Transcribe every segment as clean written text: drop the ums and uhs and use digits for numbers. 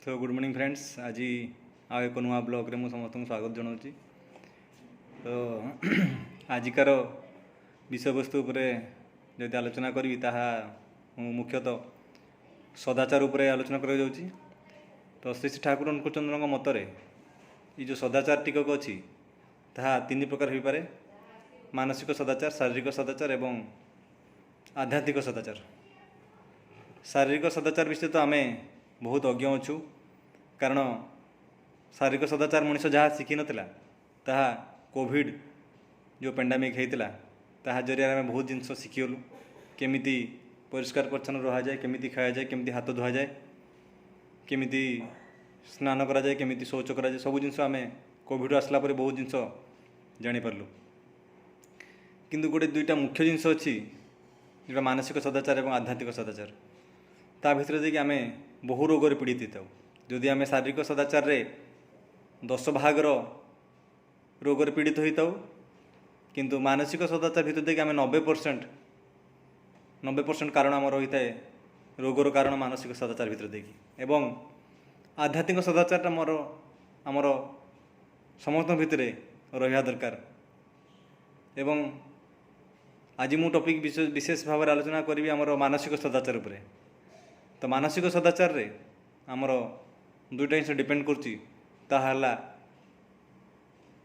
तो good morning friends. आज आउ एक नुआ ब्लॉग रे समस्त स्वागत जनाऊँगी। तो आजिकार विषय वस्तु जदि आलोचना करी ताहा मुख्यतः सदाचार उपरे आलोचना करा जाउची। तो श्री श्री ठाकुर अनुकूलचंद्र मतरे ये जो सदाचार टिकक अच्छी ताहा तीन प्रकार हो पारे। मानसिक सदाचार, शारीरिक सदाचार एवं आध्यात्मिक सदाचार। शारीरिक सदाचार विषय तो आमे बहुत अज्ञ अच्छु, कारण शारीरिक सदाचार मनीष जहाँ शिखी नाला ताहा कोविड जो पेंडेमिक होता ताहा जरिया आम बहुत जिन शिखीगलु। केमिति परिष्कार परिच्छन्न रहा जाए, केमिति खाया जाए, केमिति हाथ धुआ जाए, केमिति स्नान करा जाए, केमिति शौच करा जाए, सब जिन आम कोविड आसला पर बहुत जिन जानीपारू। किंतु गोटे दुईटा मुख्य जिनस अच्छी जोटा मानसिक सदाचार और आध्यात्मिक सदाचार। ता भितर देखिए आम बहु रोग पीड़ित होता। जदि आम शारीरिक सदाचार रे 10 भागर रोग पीड़ित होता, किंतु मानसिक सदाचार भितर देखिए आम 90% कारण आम रही है रोगर कारण मानसिक सदाचार भितर देखिए। एवं आध्यात्मिक सदाचार मोर आमर समस्त भितर रहा दरकार। एवं आज मु टॉपिक विशेष भाव में आलोचना करी आमर मानसिक सदाचार उपरे। तो मानसिक सदाचार रे आमर दुईटा जिन डिपेंड करुच्ची, ताहा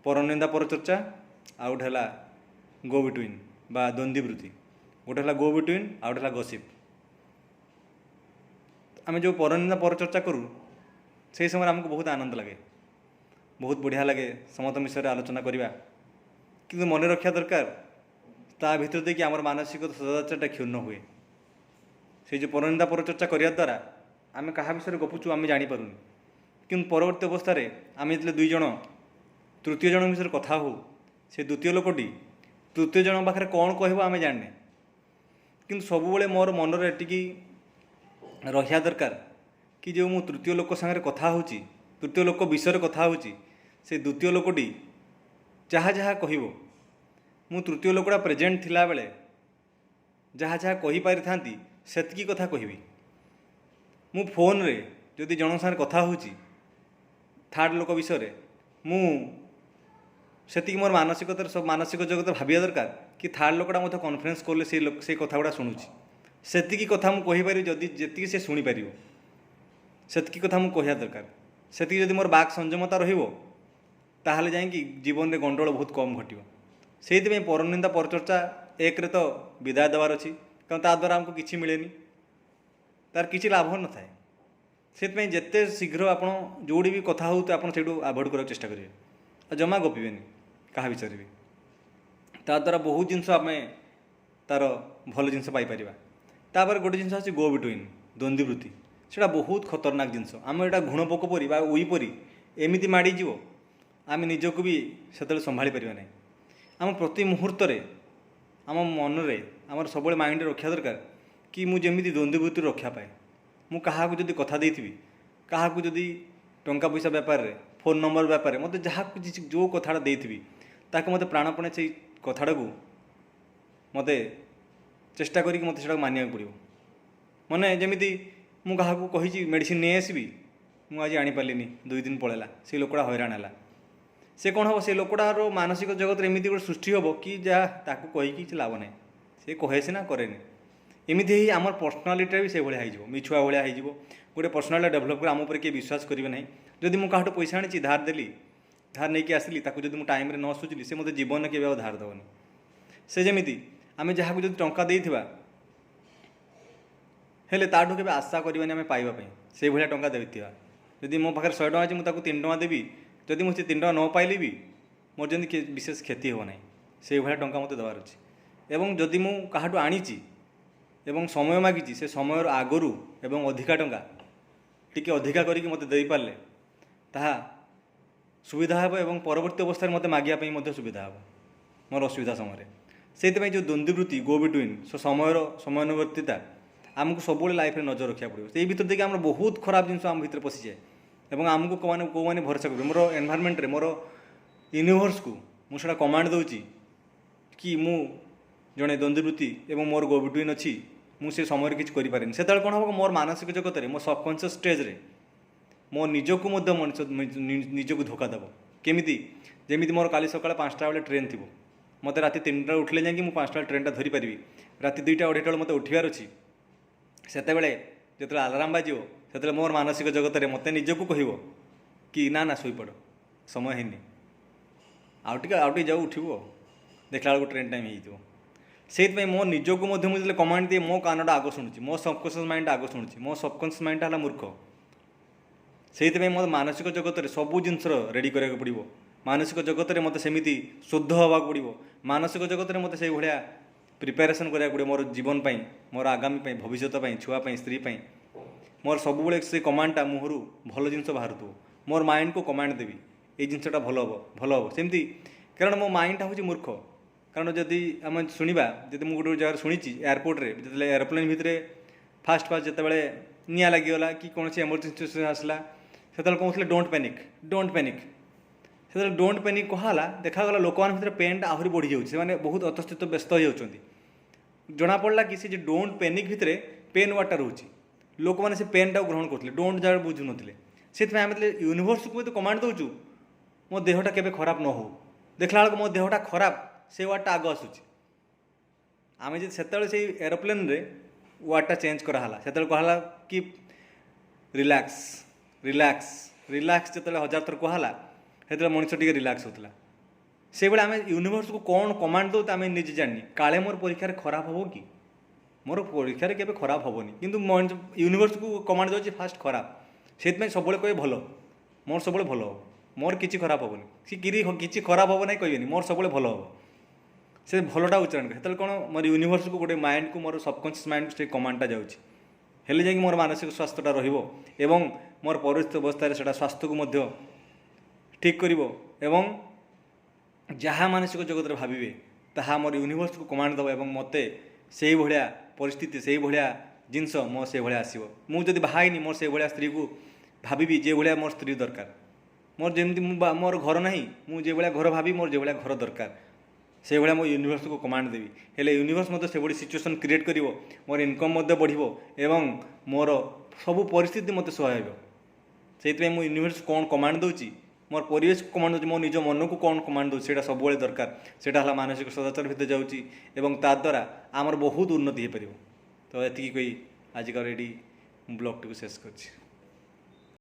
परनिंदा परचर्चा आ गोटे है गो बिटवीन बा द्वंद्वीवृत्ति। गोटे है गो बिटवीन आ गोटे है गसिप। आम जो परनिंदा परचर्चा करूँ से समय आमको बहुत आनंद लगे, बहुत बढ़िया लगे समस्त विषय आलोचना करवा। किंतु मन रखा दरकार ता भीतर देखिए आमर मानसिक सदाचारटा क्षुण्ण हुए। से जो परनिंदा परचर्चा करने द्वारा आम क्या विषय गपुचु आम जानीपारूनी, किंतु परवर्ती अवस्था आम जो दुई जन तृतीय जन विषय कथा हो, से द्वितीय लोकटी तृतीय जन पाखे कौन कह आम जाने। किंतु सबुबले मोर मन टी रहा दरकार कि जो मु तृतीय लोक सागर कथा हो, तृतीय लोक विषय कथा हो, से द्वितीय लोकटी जहाँ जहाँ कह मु तृतीय लोकटा प्रेजेंट थिला बेले जहाँ जहाँ कही पारि थांती सेतकी कथा कहबी। मु फोन रे जदि जन सागर कथा हो थर्ड लोक विषय मु सेतिक मोर मानसिकतार सब मानसिक जगत भाविया दरकार कि थर्ड लोकटा मत कॉन्फ्रेंस कॉल से कथा गुड़ा शुणुची। सेतिकी कथा मु कहि पारि जदि जेतिकी से शुणी पारिबो सेतिकी कथा मु कहिया दरकार। सेतिकी जदि मोर बाक संयमता रहिबो ताहले जाइंकी जीवन रे गंडोल बहुत कम घटिबो। सेइथिमे परनिंदा परचर्चा एक रे तो विदाय देवार अछि, कारण ता द्वारा हमको किछि मिलेनी, तार किछि लाभ न थाए। सेइथिमे जेते शीघ्र आपण जोड़ी भी कथा हो तो आपण सेठू अवॉइड करबाक चेष्टा करिवे आ जमा गपिबेनी कहा विचार भी। ता द्वारा बहुत जिनस आम तार भल जिनस पाई परिबा। तापर गोटे जिनस अछि गो बिटवीन द्वंद्वीवृत्ति। सेटा बहुत खतरनाक जिनस। आम एटा घुणपोक परी बा उई परी एमिति माड़ी जीवो आम निजको भी सेतले संभाली परिबा नै। आम प्रति मुहूर्त आम मन रे आमर सब माइंड रखा दरकार कि मु जेमिति द्वंद्वीवृत्ति रक्षा पाए। मु कहा जदि कथा देथिबी, कहा जदि टंका पैसा व्यापार रे, फोन नंबर व्यापार मत जहाँ जो कथाटा देथिबी ताके मते प्राणपणे से कथाटा को मते चेष्टा करी मते सेटा मानिया पड़िबो। माने जेमिति मु कहा कही मेडिसिन नहीं आसबी, मु आज आनी पालिनी, 2 दिन पळेला, से लोकड़ा हैरान है। से कौन हम से लोकटार मानसिक जगत एमती गोटे सृष्टि हम कि जहाँ ताकू कहीकि किसी लाभ ना, से कहे सीना करे एमती ही आम पर्सनालीटा भी से भाया हो मिछुआ भाया हो गोटे पर्सनालीटा डेभलप कर आम उपर किए विश्वास करेंगे ना। जदि मुझे क्या पैसा आनी धार देली, धार नहीं आसली ताकू जब मुझे टाइम न सुझिली से मत जीवन में केवे धार देवनी। से जमी आम जहाँ जब टंका देथिबा हेले ताठू केवे आशा करवानी आम पाइबापी से भाया टंका देथिबा। जदि मो पाखे 100 टଙ୍କା अच्छी मुझे 3 ଟଙ୍କା देवी, जदि मुझे 3 ଟଙ୍କା न पाइली भी मोर जमी विशेष क्षति हो ना, से भाया टंका मत देवार अच्छी। एवं जदि मु काहाटू आनीची एवं समय मागिची से समय आगरू एवं अधिका टंका टिके अधिका करके मत दे पारे ताहा सुविधा हे एवं परवर्ती अवस्था मत मागिया मत सुविधा हे मोर असुविधा समय से जो द्वंद्वीवृत्ति गो बिटवीन समयानुवर्तिता आमको सब लाइफ में नजर रखा पड़ो। से भर देखिए आम बहुत खराब जिन आम भर पशि जाए और आमको कौ मैंने भरोसा कर मोर एनवायरनमेंट रे मोर यूनिवर्स को मुझे कमांड दूची कि मु जड़े द्वंद्वीवृत्ति एवं मोर गो बिटवीन अच्छी मुझे समय किसी करें से कौन हम मोर मानसिक जगत में मो सबकनसीयस स्टेज रे ମୋ ନିଜକୁ ମଧ୍ୟ ମଣିଷ ନିଜକୁ ଧୋକା ଦେବ। କେମିତି? ଯେମିତି ମୋର କାଲି ସକାଳେ 5ଟା ବେଳେ ଟ୍ରେନ୍ ଥିବ, ମୋତେ ରାତି 3ଟାରେ ଉଠିଲେ ଯାଇକି ମୁଁ 5ଟା ବେଳେ ଟ୍ରେନ୍ଟା ଧରିପାରିବି। ରାତି 2ଟା 2:30 ବେଳେ ମୋତେ ଉଠିବାର ଅଛି। ସେତେବେଳେ ଯେତେବେଳେ ଆଲାର୍ମ ବାଜିବ, ସେତେବେଳେ ମୋର ମାନସିକ ଜଗତରେ ମୋତେ ନିଜକୁ କହିବ କି ନା ନା ଶୋଇପଡ଼, ସମୟ ହେଇନି, ଆଉ ଟିକେ ଯାଉ ଉଠିବୁ, ଦେଖିଲା ବେଳକୁ ଟ୍ରେନ୍ ଟାଇମ୍ ହେଇଯିବ। ସେଇଥିପାଇଁ ମୋ ନିଜକୁ ମଧ୍ୟ ମୁଁ ଯେତେବେଳେ କମାଣ୍ଡ ଦିଏ, ମୋ କାନଟା ଆଗ ଶୁଣୁଛି, ମୋ ସବକନସିୟସ୍ ମାଇଣ୍ଡ ଆଗ ଶୁଣୁଛି। ମୋ ସବକନସିୟସ୍ ମାଇଣ୍ଡଟା ହେଲା ମୂର୍ଖ। ସେଇଥିପାଇଁ ମୋ ମାନସିକ ଜଗତରେ ସବୁ ଜିନିଷର ରେଡ଼ି କରିବାକୁ ପଡ଼ିବ। ମାନସିକ ଜଗତରେ ମୋତେ ସେମିତି ଶୁଦ୍ଧ ହେବାକୁ ପଡ଼ିବ। ମାନସିକ ଜଗତରେ ମୋତେ ସେଇଭଳିଆ ପ୍ରିପାରେସନ୍ କରିବାକୁ ପଡ଼ିବ ମୋର ଜୀବନ ପାଇଁ, ମୋର ଆଗାମୀ ପାଇଁ, ଭବିଷ୍ୟତ ପାଇଁ, ଛୁଆ ପାଇଁ, ସ୍ତ୍ରୀ ପାଇଁ। ମୋର ସବୁବେଳେ ସେ କମାଣ୍ଡଟା ମୁହଁରୁ ଭଲ ଜିନିଷ ବାହାରୁଥିବ। ମୋର ମାଇଣ୍ଡକୁ କମାଣ୍ଡ ଦେବି, ଏଇ ଜିନିଷଟା ଭଲ ହେବ, ଭଲ ହେବ ସେମିତି। କାରଣ ମୋ ମାଇଣ୍ଡଟା ହେଉଛି ମୂର୍ଖ। କାରଣ ଯଦି ଆମେ ଶୁଣିବା, ଯଦି ମୁଁ ଗୋଟେ ଜାଗାରେ ଶୁଣିଛି, ଏୟାରପୋର୍ଟରେ ଯେତେବେଳେ ଏରୋପ୍ଲେନ୍ ଭିତରେ ଫାଷ୍ଟ ଯେତେବେଳେ ନିଆଁ ଲାଗିଗଲା କି କୌଣସି ଏମର୍ଜେନ୍ସି ସିଚୁଏସନ୍ ଆସିଲା, ସେତେବେଳେ କହୁଥିଲେ ଡୋଣ୍ଟ ପ୍ୟାନିକ୍, ଡୋଣ୍ଟ ପ୍ୟାନିକ୍। ସେତେବେଳେ ଡୋଣ୍ଟ ପ୍ୟାନିକ୍ କୁହାଗଲା, ଦେଖାଗଲା ଲୋକମାନଙ୍କ ଭିତରେ ପେନ୍ଟା ଆହୁରି ବଢ଼ିଯାଉଛି। ସେମାନେ ବହୁତ ଅତସ୍ଥିତ ବ୍ୟସ୍ତ ହୋଇଯାଉଛନ୍ତି। ଜଣାପଡ଼ିଲା କି ସେ ଯେ ଡୋଣ୍ଟ ପ୍ୟାନିକ୍ ଭିତରେ ପେନ୍ ୱାର୍ଡ଼ଟା ରହୁଛି। ଲୋକମାନେ ସେ ପେନ୍ଟାକୁ ଗ୍ରହଣ କରୁଥିଲେ, ଡୋଣ୍ଟ ଯାହା ବୁଝୁନଥିଲେ। ସେଥିପାଇଁ ଆମେ ଯେତେବେଳେ ୟୁନିଭର୍ସକୁ ଯଦି କମାଣ୍ଡ ଦେଉଛୁ ମୋ ଦେହଟା କେବେ ଖରାପ ନ ହେଉ, ଦେଖିଲା ବେଳକୁ ମୋ ଦେହଟା ଖରାପ, ସେ ୱାର୍ଡ଼ଟା ଆଗ ଆସୁଛି। ଆମେ ଯଦି ସେତେବେଳେ ସେଇ ଏରୋପ୍ଲେନ୍ରେ ୱାର୍ଡ଼ଟା ଚେଞ୍ଜ କରାହେଲା, ସେତେବେଳେ କୁହାହେଲା କି ରିଲାକ୍ସ ରିଲାକ୍ସ ରିଲାକ୍ସ, ଯେତେବେଳେ 1000 ଥର କୁହାହେଲା, ସେତେବେଳେ ମଣିଷ ଟିକେ ରିଲାକ୍ସ ହେଉଥିଲା। ସେଇଭଳି ଆମେ ୟୁନିଭର୍ସକୁ କ'ଣ କମାଣ୍ଡ ଦେଉ ଆମେ ନିଜେ ଜାଣିନି। କାଳେ ମୋର ପରୀକ୍ଷାରେ ଖରାପ ହେବ କି? ମୋର ପରୀକ୍ଷାରେ କେବେ ଖରାପ ହେବନି, କିନ୍ତୁ ୟୁନିଭର୍ସକୁ କମାଣ୍ଡ ଦେଉଛି ଫାଷ୍ଟ ଖରାପ। ସେଇଥିପାଇଁ ସବୁବେଳେ କହିବେ ଭଲ, ମୋର ସବୁବେଳେ ଭଲ ହେବ, ମୋର କିଛି ଖରାପ ହେବନି। କିଛି ଖରାପ ହେବ ନାହିଁ କହିବେନି, ମୋର ସବୁବେଳେ ଭଲ ହେବ। ସେ ଭଲଟା ଉଚ୍ଚାରଣ କରେ। ସେତେବେଳେ କ'ଣ ମୋର ୟୁନିଭର୍ସକୁ ଗୋଟେ ମାଇଣ୍ଡକୁ, ମୋର ସବକନସିୟସ୍ ମାଇଣ୍ଡକୁ ସେ କମାଣ୍ଡଟା ଯାଉଛି। ହେଲେ ଯାଇକି ମୋର ମାନସିକ ସ୍ୱାସ୍ଥ୍ୟଟା ରହିବ ଏବଂ ମୋର ପରିସ୍ଥିତି ଅବସ୍ଥାରେ ସେଇଟା ସ୍ୱାସ୍ଥ୍ୟକୁ ମଧ୍ୟ ଠିକ୍ କରିବ। ଏବଂ ଯାହା ମାନସିକ ଜଗତରେ ଭାବିବେ ତାହା ମୋର ୟୁନିଭର୍ସକୁ କମାଣ୍ଡ ଦେବ ଏବଂ ମୋତେ ସେଇଭଳିଆ ପରିସ୍ଥିତି, ସେଇଭଳିଆ ଜିନିଷ ମୋ ସେଇଭଳିଆ ଆସିବ। ମୁଁ ଯଦି ବାହା ହେଇନି, ମୋର ସେଇଭଳିଆ ସ୍ତ୍ରୀକୁ ଭାବିବି ଯେଭଳିଆ ମୋର ସ୍ତ୍ରୀ ଦରକାର। ମୋର ଯେମିତି ମୋର ଘର ନାହିଁ, ମୁଁ ଯେଭଳିଆ ଘର ଭାବିବି, ମୋର ଯେଭଳିଆ ଘର ଦରକାର, ସେଇଭଳିଆ ମୋ ୟୁନିଭର୍ସକୁ କମାଣ୍ଡ ଦେବି। ହେଲେ ୟୁନିଭର୍ସ ମଧ୍ୟ ସେଭଳି ସିଚୁଏସନ୍ କ୍ରିଏଟ୍ କରିବ, ମୋର ଇନକମ୍ ମଧ୍ୟ ବଢ଼ିବ ଏବଂ ମୋର ସବୁ ପରିସ୍ଥିତି ମୋତେ ସହାୟକ। ସେଇଥିପାଇଁ ମୁଁ ୟୁନିଭର୍ସକୁ କ'ଣ କମାଣ୍ଡ ଦେଉଛି, ମୋର ପରିବେଶକୁ କମାଣ୍ଡ ଦେଉଛି, ମୋ ନିଜ ମନକୁ କ'ଣ କମାଣ୍ଡ ଦେଉଛି, ସେଇଟା ସବୁବେଳେ ଦରକାର। ସେଇଟା ହେଲା ମାନସିକ ସଦାଚାର ଭିତରେ ଯାଉଛି ଏବଂ ତାଦ୍ୱାରା ଆମର ବହୁତ ଉନ୍ନତି ହୋଇପାରିବ। ତ ଏତିକି କହି ଆଜିକାର ଏଇଠି ବ୍ଲଗ୍ଟିକୁ ଶେଷ କରିଛି।